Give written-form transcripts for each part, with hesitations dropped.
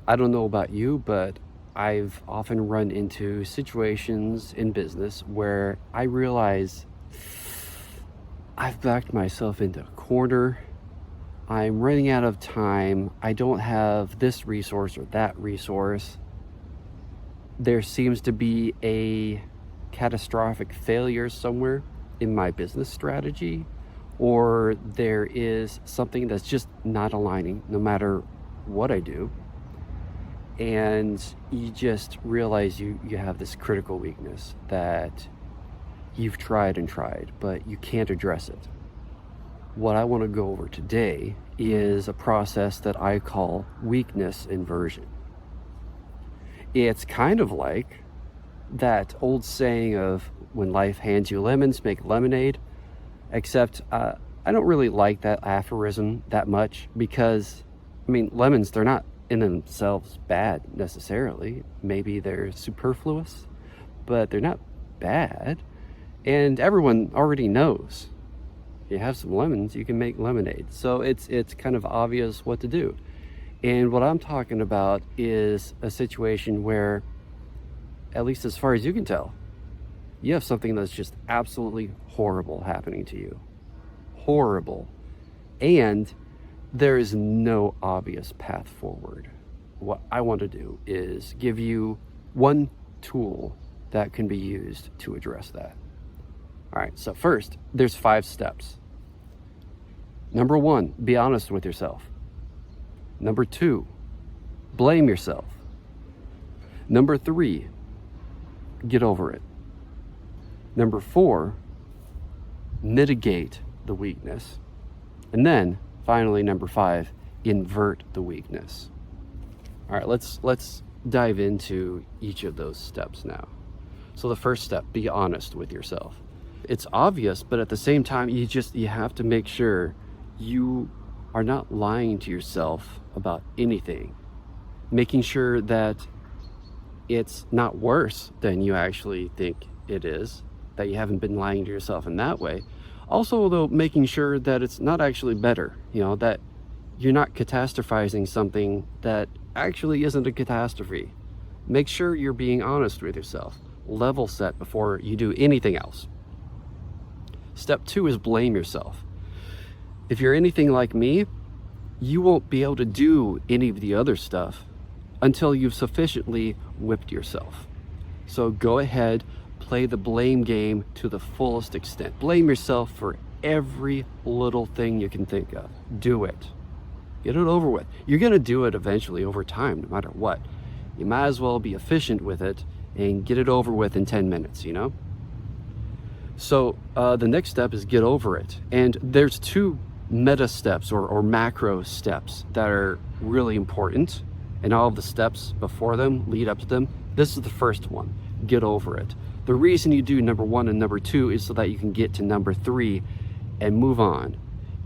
I don't know about you, but I've often run into situations in business where I realize I've backed myself into a corner. I'm running out of time. I don't have this resource or that resource. There seems to be a catastrophic failure somewhere in my business strategy, or there is something that's just not aligning no matter what I do. And you just realize you have this critical weakness that you've tried and tried, but you can't address it. What I want to go over today is a process that I call weakness inversion. It's kind of like that old saying of when life hands you lemons, make lemonade, except I don't really like that aphorism that much because, lemons, they're not in themselves bad necessarily. Maybe they're superfluous, but they're not bad. And everyone already knows if you have some lemons, you can make lemonade. So it's kind of obvious what to do. And what I'm talking about is a situation where, at least as far as you can tell, you have something that's just absolutely horrible happening to you. Horrible. And there is no obvious path forward. What I want to do is give you one tool that can be used to address that. All right, so first, there's 5 steps. Number 1, be honest with yourself. Number 2, blame yourself. Number 3, get over it. Number 4, mitigate the weakness. And then, finally, number 5, invert the weakness. All right, let's dive into each of those steps now. So the first step, be honest with yourself. It's obvious, but at the same time, you have to make sure you are not lying to yourself about anything. Making sure that it's not worse than you actually think it is, that you haven't been lying to yourself in that way. Also, though, making sure that it's not actually better, that you're not catastrophizing something that actually isn't a catastrophe. Make sure you're being honest with yourself. Level set before you do anything else. Step 2 is blame yourself. If you're anything like me, you won't be able to do any of the other stuff until you've sufficiently whipped yourself. So go ahead, play the blame game to the fullest extent. Blame yourself for every little thing you can think of. Do it. Get it over with. You're going to do it eventually over time, no matter what. You might as well be efficient with it and get it over with in 10 minutes, So the next step is get over it. And there's 2 meta steps or macro steps that are really important. And all of the steps before them lead up to them. This is the first one. Get over it. The reason you do number 1 and number 2 is so that you can get to number 3 and move on.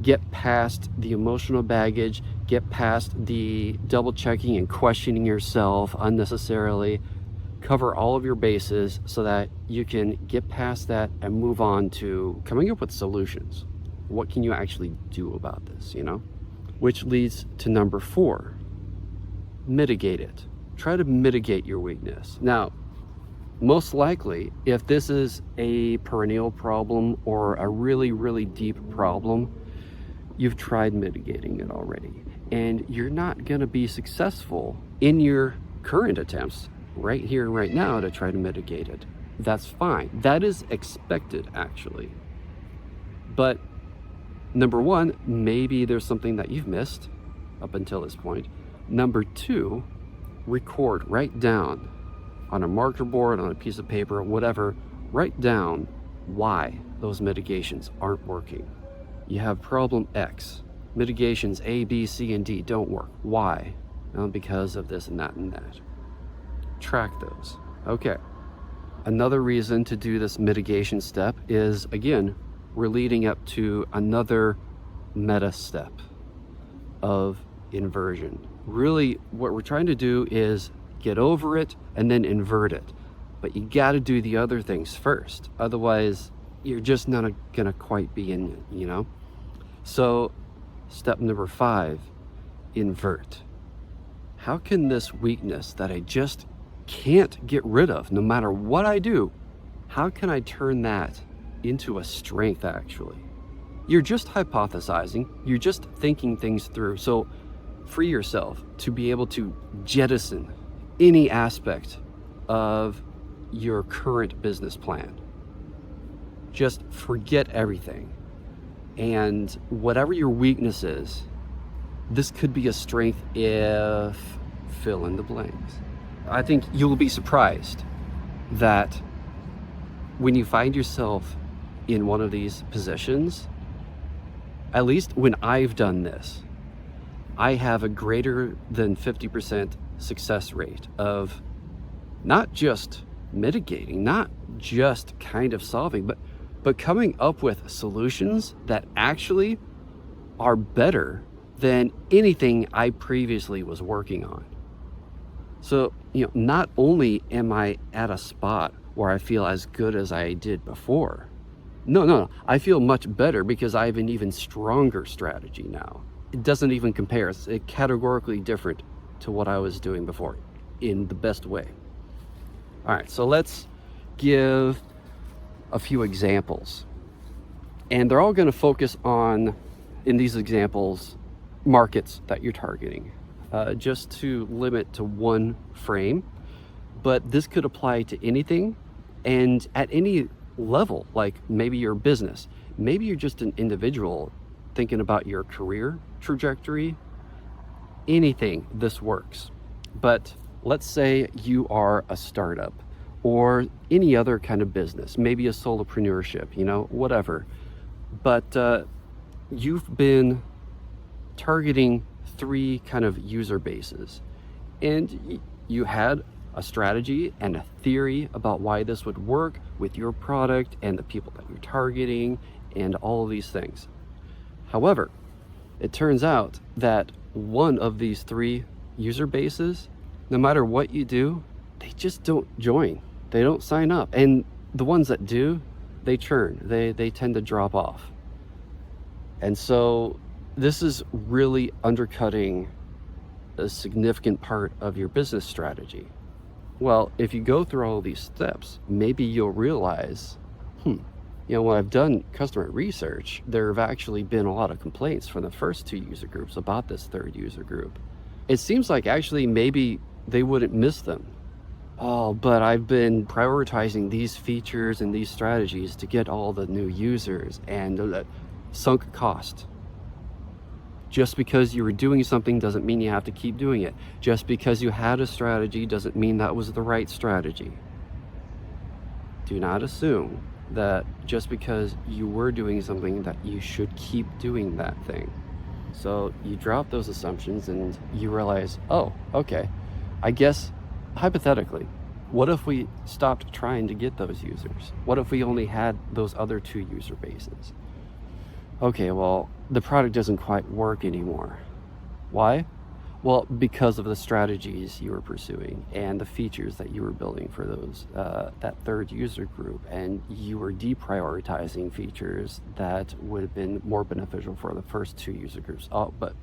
Get past the emotional baggage, get past the double checking and questioning yourself unnecessarily. Cover all of your bases so that you can get past that and move on to coming up with solutions. What can you actually do about this, Which leads to number 4, mitigate it. Try to mitigate your weakness. Now, most likely, if this is a perennial problem or a really, really deep problem, you've tried mitigating it already. And you're not going to be successful in your current attempts right here and right now to try to mitigate it. That's fine. That is expected, actually. But number 1, maybe there's something that you've missed up until this point. Number 2, record, write down on a marker board, on a piece of paper, whatever, write down why those mitigations aren't working. You have problem X. Mitigations A, B, C, and D don't work. Why? Well, because of this and that and that. Track those. Okay. Another reason to do this mitigation step is, again, we're leading up to another meta step of inversion. Really, what we're trying to do is get over it and then invert it. But you got to do the other things first. Otherwise, you're just not going to quite be in it, So step number 5, invert. how can this weakness that I just can't get rid of no matter what I do, how can I turn that into a strength actually? You're just hypothesizing, you're just thinking things through. So free yourself to be able to jettison any aspect of your current business plan. Just forget everything. And whatever your weakness is, this could be a strength if fill in the blanks. I think you'll be surprised that when you find yourself in one of these positions, at least when I've done this, I have a greater than 50% success rate of not just mitigating, not just kind of solving, but coming up with solutions that actually are better than anything I previously was working on. So, not only am I at a spot where I feel as good as I did before, no, I feel much better because I have an even stronger strategy now. It doesn't even compare. It's categorically different to what I was doing before in the best way. All right, so let's give a few examples. And they're all going to focus on, in these examples, markets that you're targeting, just to limit to one frame. But this could apply to anything and at any level, like maybe your business, maybe you're just an individual thinking about your career trajectory, anything, this works. But let's say you are a startup or any other kind of business, maybe a solopreneurship, whatever. But you've been targeting 3 kind of user bases, and you had a strategy and a theory about why this would work with your product and the people that you're targeting and all of these things. However, it turns out that one of these 3 user bases, no matter what you do, they just don't join. They don't sign up. And the ones that do, they churn. They tend to drop off. And so this is really undercutting a significant part of your business strategy. Well, if you go through all these steps, maybe you'll realize, when I've done customer research, there have actually been a lot of complaints from the first 2 user groups about this 3rd user group. It seems like actually maybe they wouldn't miss them. Oh, but I've been prioritizing these features and these strategies to get all the new users, and sunk cost. Just because you were doing something doesn't mean you have to keep doing it. Just because you had a strategy doesn't mean that was the right strategy. Do not assume that just because you were doing something that you should keep doing that thing. So you drop those assumptions and you realize, oh, okay, I guess hypothetically, what if we stopped trying to get those users? What if we only had those other 2 user bases? Okay, well, the product doesn't quite work anymore. Why? Well, because of the strategies you were pursuing and the features that you were building for those that 3rd user group, and you were deprioritizing features that would have been more beneficial for the first 2 user groups. Oh, but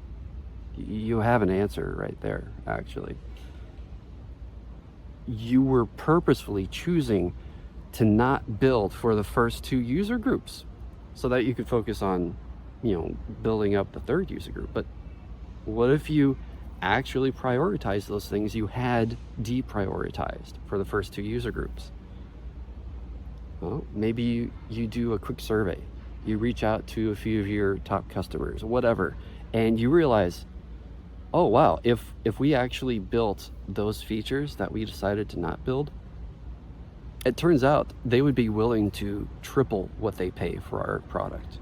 you have an answer right there, actually. You were purposefully choosing to not build for the first 2 user groups so that you could focus on, building up the 3rd user group. But what if you actually prioritize those things you had deprioritized for the first 2 user groups? Well, maybe you do a quick survey. You reach out to a few of your top customers, whatever, and you realize, oh wow, if we actually built those features that we decided to not build, it turns out they would be willing to triple what they pay for our product.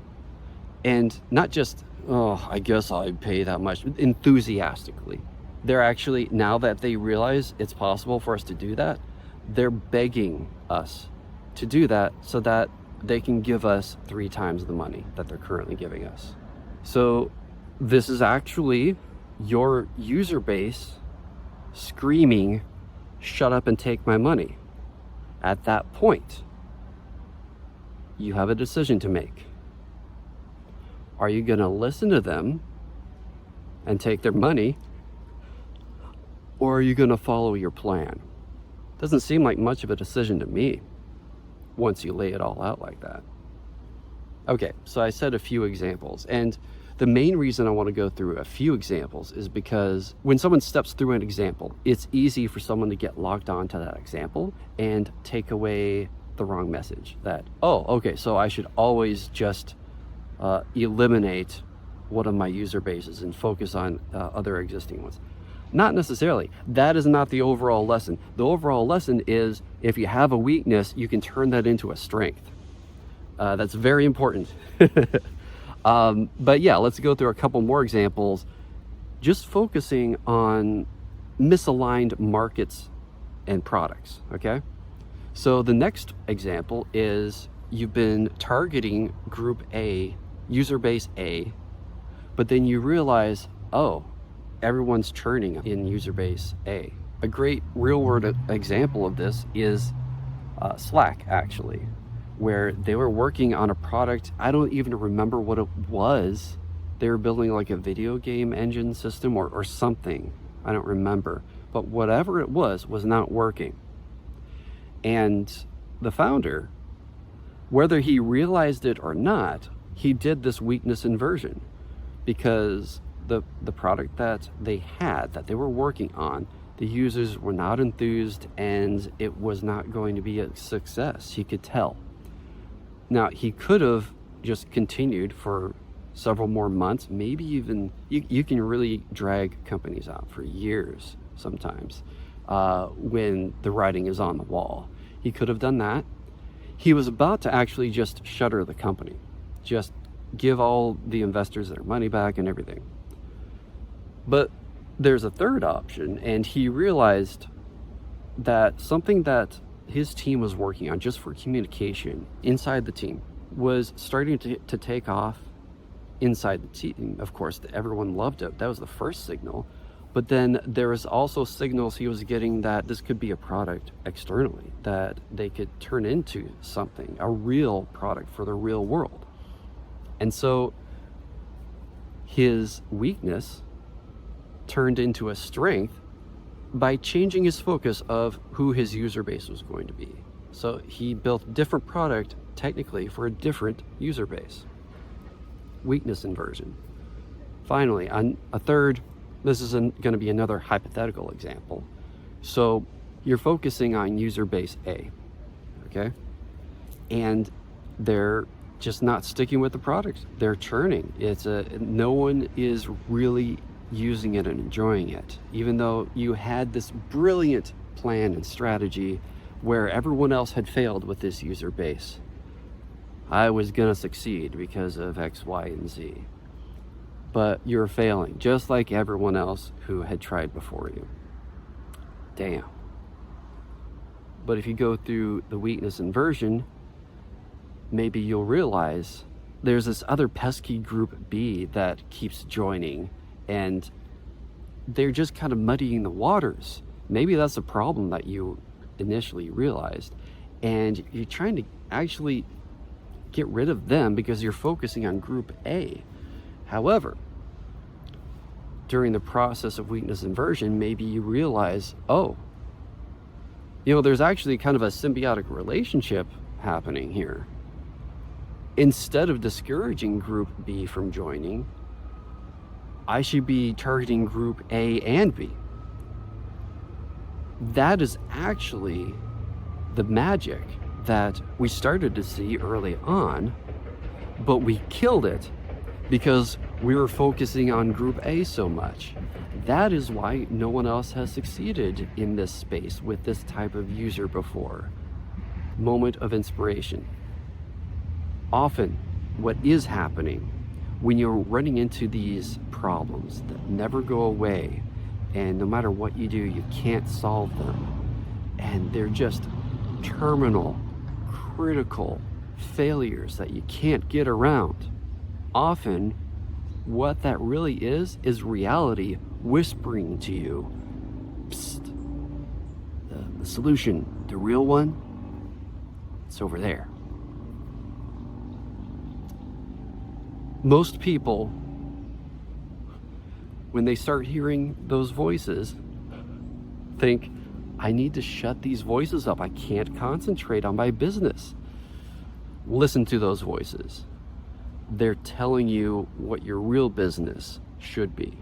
And not just, oh, I guess I'd pay that much, enthusiastically. They're actually, now that they realize it's possible for us to do that, they're begging us to do that so that they can give us 3 times the money that they're currently giving us. So this is actually your user base screaming, shut up and take my money. At that point, you have a decision to make. Are you going to listen to them and take their money? or are you going to follow your plan? Doesn't seem like much of a decision to me once you lay it all out like that. Okay, so I said a few examples, and the main reason I want to go through a few examples is because when someone steps through an example, it's easy for someone to get locked onto that example and take away the wrong message that, oh, okay, so I should always just eliminate one of my user bases and focus on other existing ones. Not necessarily. That is not the overall lesson. The overall lesson is if you have a weakness, you can turn that into a strength. That's very important. But yeah, let's go through a couple more examples, just focusing on misaligned markets and products, okay? So the next example is you've been targeting group A, user base A, but then you realize, oh, everyone's churning in user base A. A great real world example of this is Slack, actually, where they were working on a product. I don't even remember what it was. They were building like a video game engine system or something. I don't remember. But whatever it was not working. And the founder, whether he realized it or not, he did this weakness inversion, because the product that they had, that they were working on, the users were not enthused and it was not going to be a success. He could tell. Now, he could have just continued for several more months, maybe even, you can really drag companies out for years sometimes when the writing is on the wall. He could have done that. He was about to actually just shutter the company, just give all the investors their money back and everything. But there's a third option, and he realized that something that his team was working on just for communication inside the team was starting to take off inside the team. Of course, everyone loved it. That was the first signal. But then there was also signals he was getting that this could be a product externally, that they could turn into something, a real product for the real world. And so his weakness turned into a strength by changing his focus of who his user base was going to be. So he built a different product technically for a different user base. Weakness inversion. Finally, on a third, this is going to be another hypothetical example. So you're focusing on user base A, okay? And they're just not sticking with the product. They're churning. No one is really using it and enjoying it, even though you had this brilliant plan and strategy where everyone else had failed with this user base. I was gonna succeed because of X, Y, and Z. But you're failing, just like everyone else who had tried before you. Damn. But if you go through the weakness inversion, maybe you'll realize there's this other pesky group B that keeps joining, and they're just kind of muddying the waters. Maybe that's a problem that you initially realized, and you're trying to actually get rid of them because you're focusing on group A. However, during the process of weakness inversion, maybe you realize, oh, there's actually kind of a symbiotic relationship happening here. Instead of discouraging group B from joining, I should be targeting group A and B. That is actually the magic that we started to see early on, but we killed it because we were focusing on group A so much. That is why no one else has succeeded in this space with this type of user before. Moment of inspiration. Often, what is happening when you're running into these problems that never go away, and no matter what you do, you can't solve them, and they're just terminal, critical failures that you can't get around. Often, what that really is reality whispering to you, psst, the solution, the real one, it's over there. Most people, when they start hearing those voices, think, I need to shut these voices up. I can't concentrate on my business. Listen to those voices. They're telling you what your real business should be.